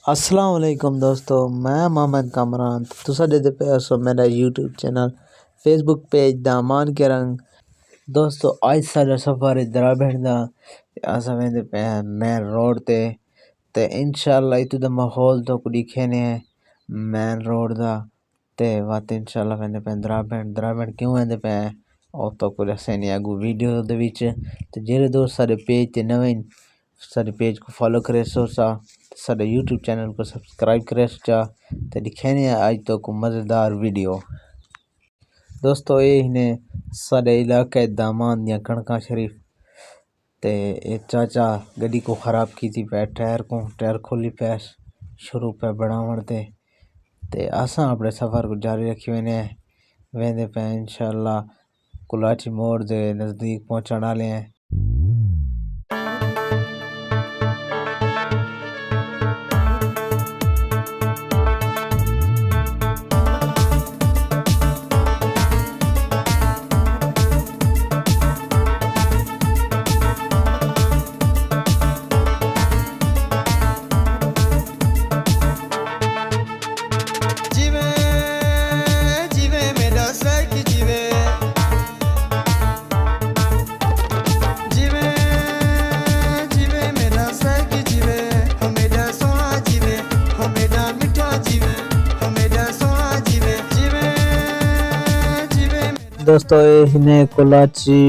अस्सलाम वालेकुम दोस्तों, मैं मोहम्मद कामरान। तुसा देते पे सो मेरा यूट्यूब चैनल फेसबुक पेज दामान के रंग। दोस्तों आज सारा सफ़र इधर बैठदा असा वेंदे पे मेन रोड ते इंशाल्लाह इतु दा माहौल तो कुछ दिखे ने मेन रोड दा ते वात इंशाल्लाह वेंदे पे दराबैंड क्यों वेंदे पे और तो कुछ असें आगू वीडियो दे विच ते जेरे दोस्त सारे पेज ते नवें सारे पेज को फॉलो करे सो सारे यूट्यूब चैनल को सब्सक्राइब करे चा ते दिखेने आज तो को मज़ेदार वीडियो। दोस्तों ये ने सारे इलाके दामान या कणका शरीफ ते चाचा गड्डी को ख़राब की थी पे टायर खोली पे शुरू पे बनावण ते असा अपने सफ़र को जारी रखी वेंदे पे इंशाल्लाह कुलाची मोड़ दे नज़दीक पहुँचने वाले हैं। दोस्तों ये कुलाची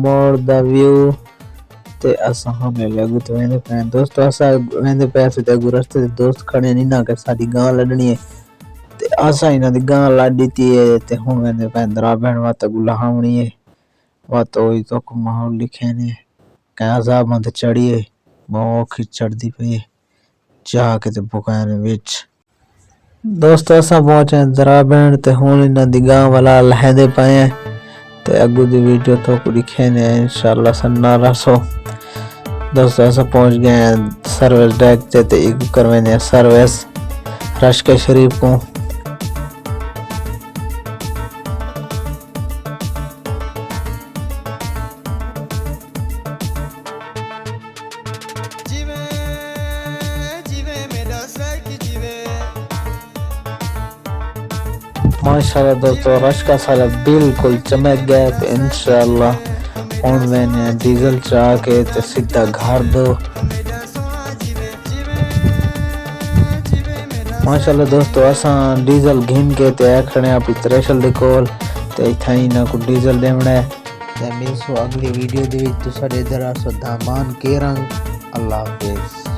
मोड़ दा व्यू ते असा हमें लगू तो वेंदे पे दोस्तों असा वेंदे पे ते अगू रस्ते ते दोस्त खड़े नहीं ना के साडी गां लडनी है ते असा इना दी गां लाडी ती है ते हुन वेंदे पे दरा बहन वात गुलाहावणी है वात ओई तो को माहौल लिखे ने के अजाब मत चढ़िए बहुत चढ़दी पे जा के ते बुकाने विच। दोस्तों असा पहुंचे दरा बहन ते हुन इना दी गां वाला लहदे पे ते अगू दी वीडियो तो को दिखे ने इंशाल्लाह सन्ना रसो। दोस्तों ऐसा पहुंच गए हैं सर्विस डेक ते एक करवे ने सर्विस रश के शरीफ को। माशाल्लाह दोस्तों रश का सारा बिल्कुल चमक गया तो इंशाल्लाह हुन मैंने डीजल चढ़ा के ते सीधा घर दो। माशाल्लाह दोस्तों असा डीजल घिन के ते खड़े अपनी थ्रेशल दे कोल ते इथाई ना को डीजल देवना है ते मिलसो अगली वीडियो दे विच तुसाडे इधर आसो दामान के रंग। अल्लाह हाफिज़।